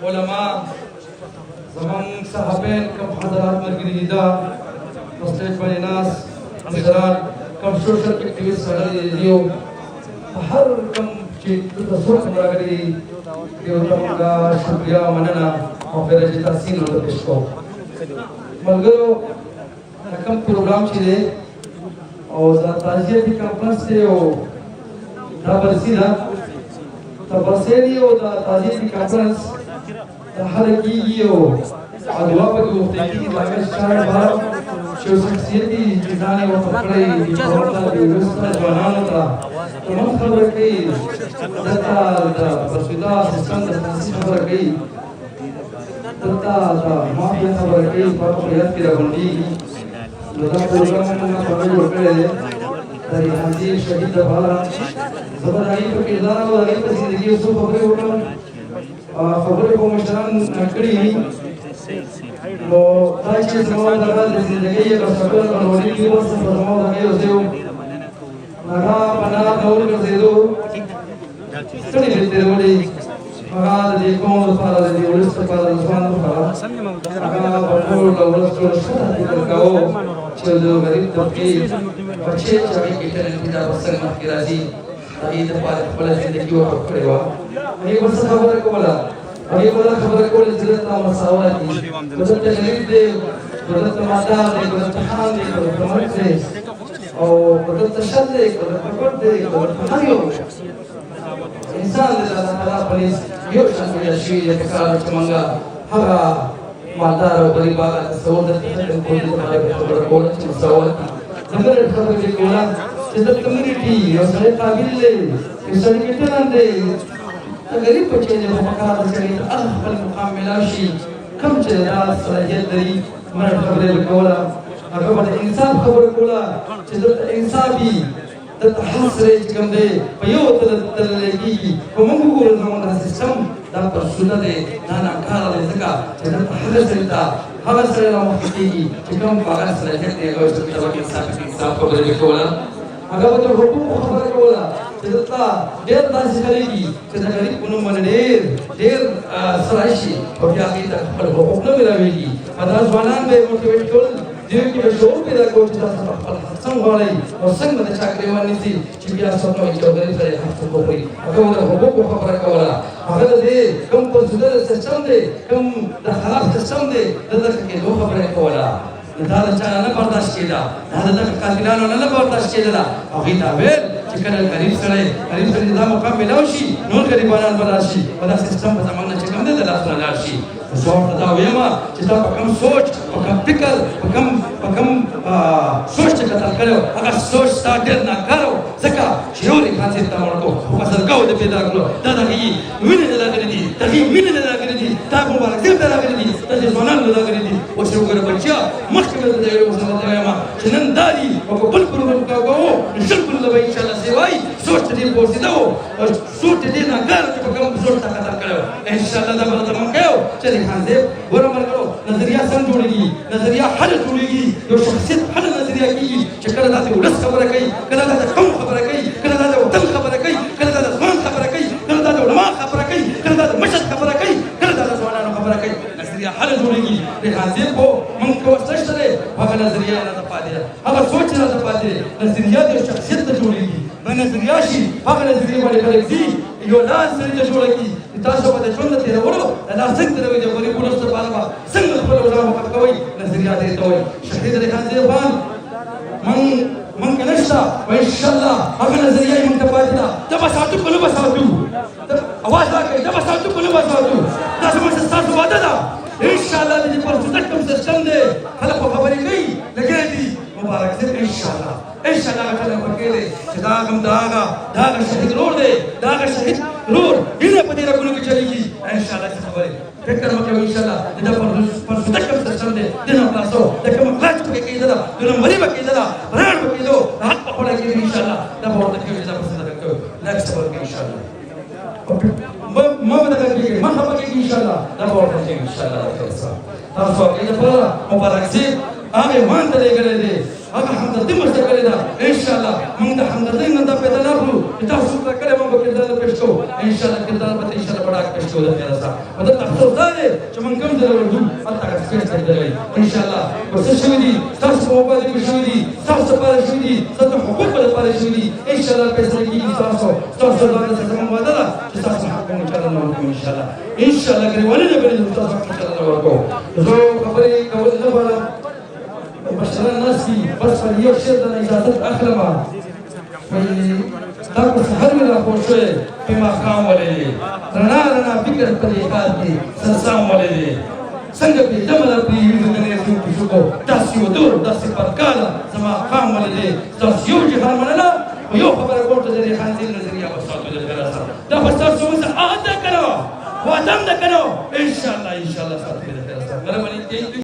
علماء زمان صحابين كم حضرات مرګري دا مسجد باندې ناس حضرات کم سوشل اکټیویسټ سره دیو هر کم چې تاسو راغلي دیو تمګه شکریا مننه او پر دې تاسو نو پېښ کو ملګرو کوم پروګرام چې دی او دا تعزیه دي کانفرنس دی او دا برسیدا تبصری او دا تعزیه دي کانفرنس دا حرکیږي او ادوا په وخت کې راغلی شاعر بار چې شخصیتي ځان او خپلې د پروګرام د وسته ځوانانو ته کوم خبره کوي دا بسودا سیستم د خبره کوي دا ما په خبره کوي په خپل کې راغونډي دا پروګرام موږ په جوړ کړی دی د ریحانځي شهید لپاره زبردایي په کردار او هغې په زندګي اوس خبرې وکړم خبرې به مشران کړي وي نو دا چې زما دغه د زندګۍ یو سفر نورې کې اوس په زما دغه یو ځای هغه پناه نور ګرځېدو ستړي دې تېرولې هغه د دې قوم لپاره د دې ولس لپاره د ځوانانو لپاره هغه په ټول ولس ټول ښه فکر کاوه چې د غریب طبقې بچې چې هغې انټرنیټي دا ورسره مخکې راځي هغې دپاره خپله زندګي وقف کړې وه هغې ورڅه خبره کوله هغې بله خبره کوله چې دلته مساوات دي که دلته غریب دی که دلته مادار دی که دلته خان دی که دلته مرګ دی او که دلته شل دی که دلته پټ دی که دلته هر یو انسان د الله تعالی په نس یو شان پیدا شوي دی پکار ده چې موږ هغه مالدار او غریب هغه تصور درته ختم کړو د هغې خبره کوله چې مساوات دي زموږ خبره چې کوله چې د کمیونټي یو سړی قابل دی یو سړی ویټران دی د غریب بچی دی خو پکار ده سړي ته هغه خپل مقام میلاو شي کوم چې دا صلاحیت لري موږ خبرې به کوله هغه به د انصاف خبره کوله چې دلته انصاف وي دلته هر سړی چې کوم دی په یو تللی کېږي خو موږ وګورو زموږ دا سیسټم دا پر سونه دی دا ناکاره دی ځکه چې دلته هغه سړي ته هغه سړی رامخکې کېږي چې کوم په هغه صلاحیت دی هغه چې په انصاف خبرې به کوله هغه به د حقوقو خبره کوله چې دلته ډېر داسې خلک دي چې د غریب په نوم باندې ډېر سړی شي او بیا هغې ته خپل حقوق نه میلاوېږي او دا ځوانان به یې موټیویټ کول دیو کې به شعور پیدا کړو چې تاسو خپل حق څنګه غواړئ او څنګه د چا ګرېوان نیسي چې بیا څوک نه وایي چې یو غریب سړی حق څوک وخوري هغه به د حقوقو خبره کوله هغه د دې کوم کنسیډر سیسټم دی کوم د خلاف سیسټم دی د دغه کېدو خبره یې کوله دا د چا نه برداشت کېده دا د دغه قاتلانو نه برداشت کېدله هغوی ته ویل چې کله غریب سړی دا مقام میلاو شي نور غریبانان به راشي او دا سیسټم به زموږ نه چې کوم دی د لاسونه لاړ شي زه ورته دا وایم چې تا په کوم سوچ په کوم فکر په کوم سوچ چې کتل کړی و هغه سوچ ستا ډېر ناکاره و ځکه چې یو ریحانځي ته مړ کړو خو په سرګاو دې پیدا کړو دا د هغې وینې نه راغلي دي د هغې مینې نه راغلي دي دا مبارکۍ ته راغلي دي دا چې ځوانان نه راغلي دي اوس یې وګوره بچیا مخکې مې درته ویلي اوس درته وایم چې نن دا دي او که بل پروګرام کوو نو شل کلونه به انشاءالله سوای سوچ ته ډېر پوسېده و او سوچ ته ډېر ناکاره چې په کوم سوچ ته کتل کړی و انشاءالله دا به راته من کوو چې ریحانځي ګوره ملګرو نظریه سم جوړېږي نظریه حل جوړېږي یو شخصیت حل نظریه کېږي چې کله دا د ولس خبره کوي کله دا د قوم خبره کوي کله دا د وطن خبره کوي کله دا د ځوان خبره کوي کله دا د علما خبره کوي کله دا د مشر خبره کوي کله دا د ځوانانو خبره کوي نظریه حل جوړېږي ریحانځي خو موږ ته اوس نشته دی هغه نظریه یې راته پاتې ده هغه سوچ یې راته پاتې دی نظریه د یو شخصیت ته جوړېږي به نظریه شي هغه نظریې باندې خلک ځي یو لاس سړي ته جوړه کړي تاسو به د ژوند د تېرولو د لاس څنګه تېروئ د غریب ولس لپاره به څنګه خپل اوضاع وقف کوئ نظریات یې ته وایي شهید ریحانځي افغان من کې نشته و انشاءالله هغه نظریه یې موږ ته پاتې ده ده به ساتو که نه به ساتو اواز راکړئ ده به ساتو که نه به ساتو دا زموږ ستاسو وعده ده انشاءالله د دې پرسودک کوم سیسټم دی خلک خو خبرې کوي لګیا دي مبارک صاحب انشاءالله هغه خلک ورکې دی چې دا هم د هغه شهید رور دی د هغه شهید رور هیله په دې رګونو کې چلېږي انشاءالله څه خبرې فکر مه کوئ انشاءالله د دا پرسودک کوم سیسټم دی د نه خلاصو د کوم غچ پکې کېدله د نمبري به کېدله بران به کېدو د حق په خوله کېږي انشاءالله دا به ورته کوي چې دا پرسودک کوي لږ صبر کوي انشاءالله ما بدأ كذي ما خبر كذي إن شاء الله لا بورد كذي إن شاء الله تاسو هغې لپاره مبارک صاحب هغې مان ته لېږلی دی هغه همدردي مشته کړې ده انشاءالله موږ د همدردۍ نه دا پیدا نه کړو چې تاسو ته کړی موږ به کردار پېښ کوو انشاءالله کردار به انشاءالله بډاک پېښ کوو د خیره سره مطلب افسوس دا دی چې موږ کوم ځای ورځو هلته هغه سپېس ته درغی انشاءالله به څه شوي دي ستاسو په موبایل کې شوي دي ستاسو دپاره شوي دي ستاسو حقوق په دپاره شوي دي انشاءالله فیصله کېږي ستاسو دپاره زموږ وعده ده چې ستاسو حق به انشاءالله نه ورکوو انشاءالله ګرېواني نه ګڼي ستاسو حق انشاءالله نه ورکوو زه خبرې کول نه غواړم مشران ناست دي بس پر یو شعر د اجازت اخلم تا کو سحر مې راخوښ شوی په ماښام ولې دی رڼا رڼا فکر په دې کار کې سرسام ولې دی څنګه بې دمه در پرې ویده د نیزو پیشو کو داسې ودور داسې پرکاله زما قام ولې دی ستاسو یو جهان مننه خو یو خبره کوم چې د ریحان دین نظریه به ستاسو د خیره سره دا به ستاسو اوس عهد ده که نه وعده هم ده که نه انشاءالله ستاسو د خیره سره مهرباني